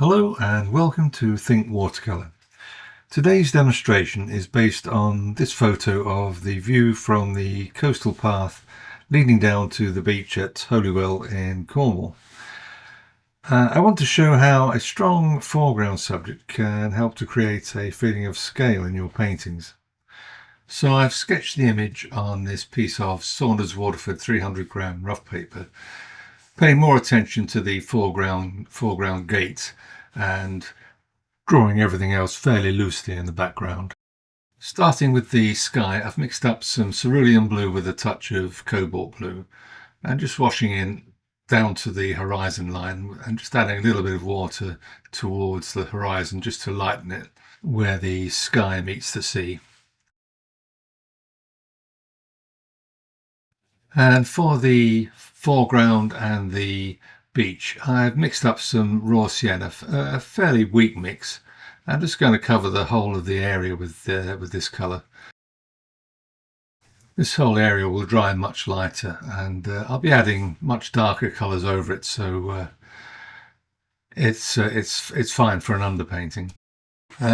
Hello and welcome to Think Watercolour. Today's demonstration is based on this photo of the view from the coastal path leading down to the beach at Holywell in Cornwall. I want to show how a strong foreground subject can help to create a feeling of scale in your paintings. So I've sketched the image on this piece of Saunders Waterford 300-gram rough paper, paying more attention to the foreground gate and drawing everything else fairly loosely in the background. Starting with the sky, I've mixed up some cerulean blue with a touch of cobalt blue and just washing in down to the horizon line and just adding a little bit of water towards the horizon just to lighten it where the sky meets the sea. And for the foreground and the beach, I've mixed up some raw sienna, a fairly weak mix. I'm just going to cover the whole of the area with this colour. This whole area will dry much lighter, and I'll be adding much darker colours over it, so it's fine for an underpainting.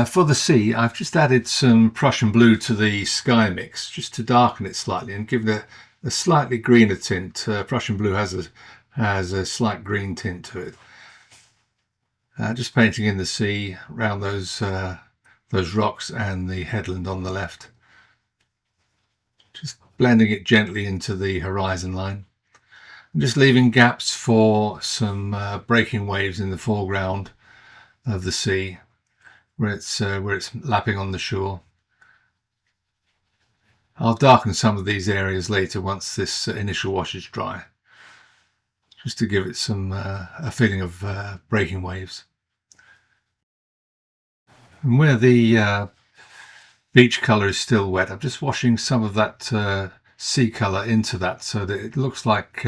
For the sea, I've just added some Prussian blue to the sky mix, just to darken it slightly and give it a slightly greener tint. Prussian blue has a slight green tint to it. Just painting in the sea around those rocks and the headland on the left. Just blending it gently into the horizon line. And just leaving gaps for some breaking waves in the foreground of the sea, where it's lapping on the shore. I'll darken some of these areas later once this initial wash is dry, just to give it some a feeling of breaking waves. And where the beach colour is still wet, I'm just washing some of that sea colour into that so that it looks like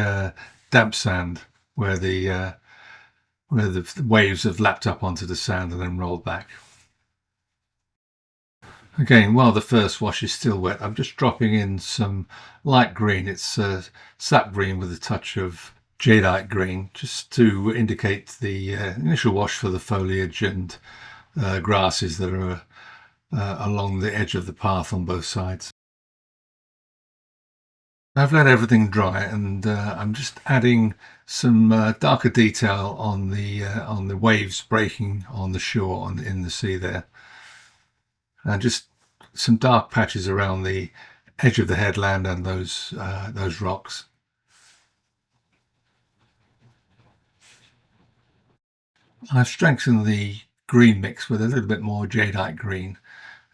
damp sand where the waves have lapped up onto the sand and then rolled back. Again, while the first wash is still wet, I'm just dropping in some light green. It's sap green with a touch of jadeite green, just to indicate the initial wash for the foliage and grasses that are along the edge of the path on both sides. I've let everything dry, and I'm just adding some darker detail on the waves breaking on the shore in the sea there, and just some dark patches around the edge of the headland and those rocks. I've strengthened the green mix with a little bit more jadeite green,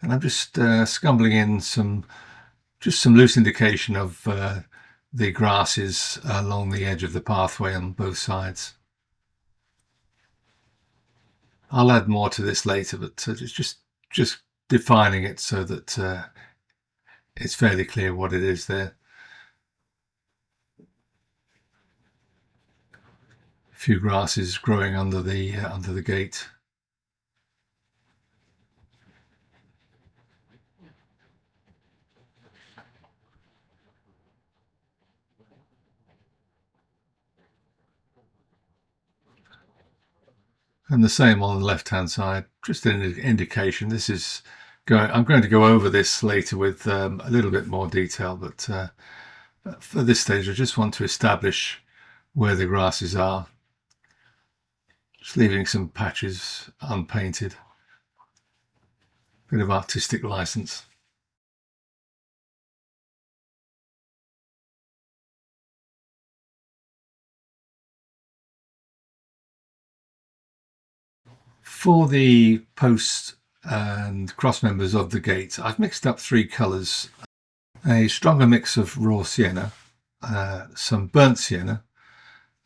and I'm just scumbling in some loose indication of the grasses along the edge of the pathway on both sides. I'll add more to this later, but it's just defining it so that it's fairly clear what it is there. A few grasses growing under the gate. And the same on the left hand side, just an indication. This is I'm going to go over this later with a little bit more detail, but for this stage I just want to establish where the grasses are, just leaving some patches unpainted. Bit of artistic license. For the posts and cross members of the gate, I've mixed up three colours: a stronger mix of raw sienna, some burnt sienna,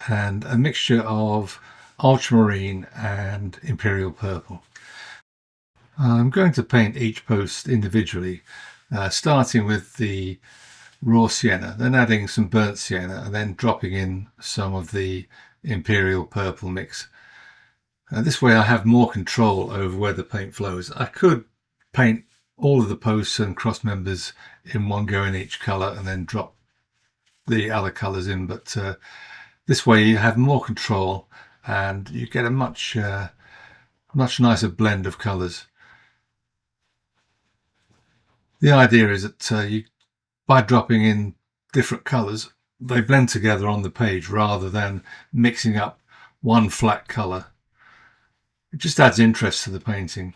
and a mixture of ultramarine and imperial purple. I'm going to paint each post individually, starting with the raw sienna, then adding some burnt sienna, and then dropping in some of the imperial purple mix. This way I have more control over where the paint flows. I could paint all of the posts and cross members in one go in each colour and then drop the other colours in, but this way you have more control and you get a much Much nicer blend of colours. The idea is that by dropping in different colours, they blend together on the page rather than mixing up one flat colour. It just adds interest to the painting.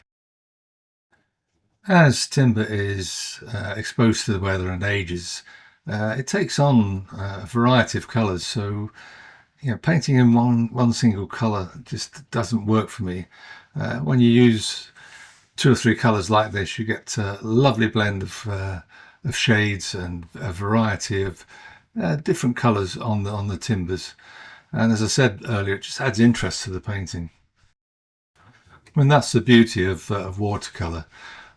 As timber is exposed to the weather and ages, it takes on a variety of colours. So, painting in one single colour just doesn't work for me. When you use two or three colours like this, you get a lovely blend of shades and a variety of different colours on the timbers. And as I said earlier, it just adds interest to the painting. And that's the beauty of watercolour.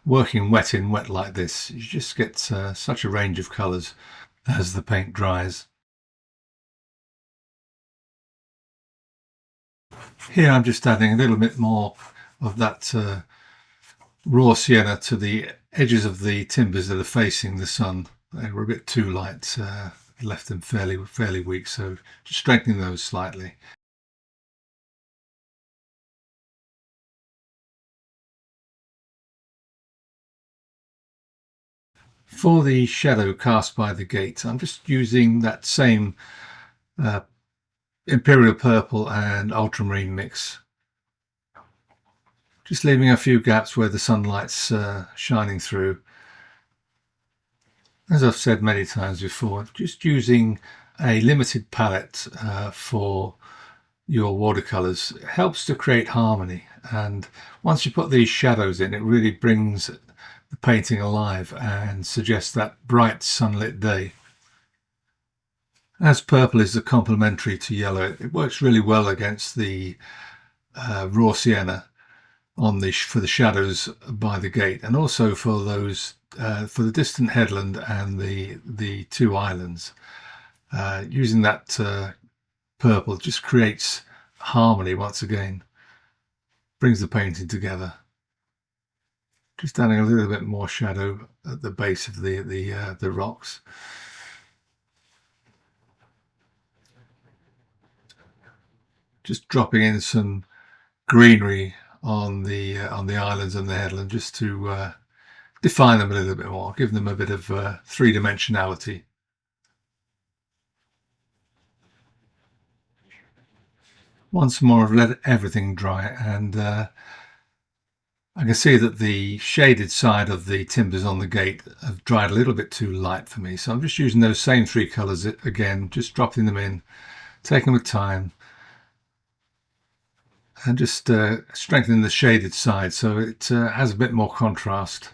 Working wet in wet like this, you just get such a range of colours as the paint dries. Here I'm just adding a little bit more of that raw sienna to the edges of the timbers that are facing the sun. They were a bit too light, left them fairly weak, so just strengthening those slightly. For the shadow cast by the gate, I'm just using that same Imperial Purple and Ultramarine mix. Just leaving a few gaps where the sunlight's shining through. As I've said many times before, just using a limited palette for your watercolours helps to create harmony, and once you put these shadows in, it really brings the painting alive and suggests that bright sunlit day. As purple is complementary to yellow, it works really well against the raw sienna for the shadows by the gate, and also for those for the distant headland and the two islands. Using that purple just creates harmony once again, brings the painting together. Just adding a little bit more shadow at the base of the rocks. Just dropping in some greenery on the islands and the headland, just to define them a little bit more, give them a bit of three-dimensionality. Once more, I've let everything dry, and I can see that the shaded side of the timbers on the gate have dried a little bit too light for me, so I'm just using those same three colours again, just dropping them in, taking my time, and just strengthening the shaded side so it has a bit more contrast.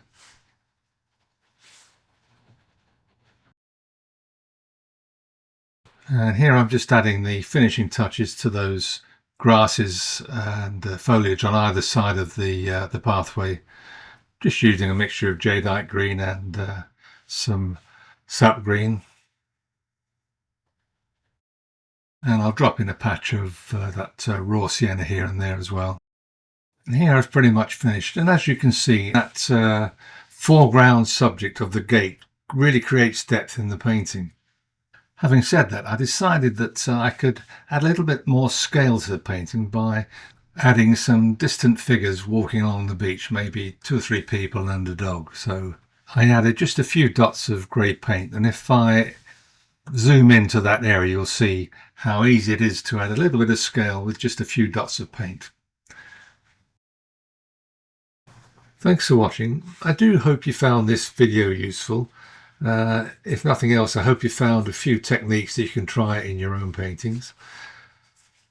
And here I'm just adding the finishing touches to those grasses and foliage on either side of the pathway, just using a mixture of jadeite green and some sap green. And I'll drop in a patch of that raw sienna here and there as well. And here I've pretty much finished, and as you can see, that foreground subject of the gate really creates depth in the painting. Having said that, I decided that I could add a little bit more scale to the painting by adding some distant figures walking along the beach, maybe 2 or 3 people and a dog. So I added just a few dots of grey paint, and if I zoom into that area, you'll see how easy it is to add a little bit of scale with just a few dots of paint. Thanks for watching. I do hope you found this video useful. If nothing else, I hope you found a few techniques that you can try in your own paintings.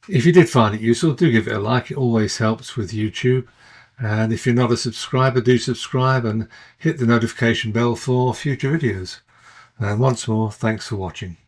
If you did find it useful, do give it a like. It always helps with YouTube. And if you're not a subscriber, do subscribe and hit the notification bell for future videos. And once more, thanks for watching.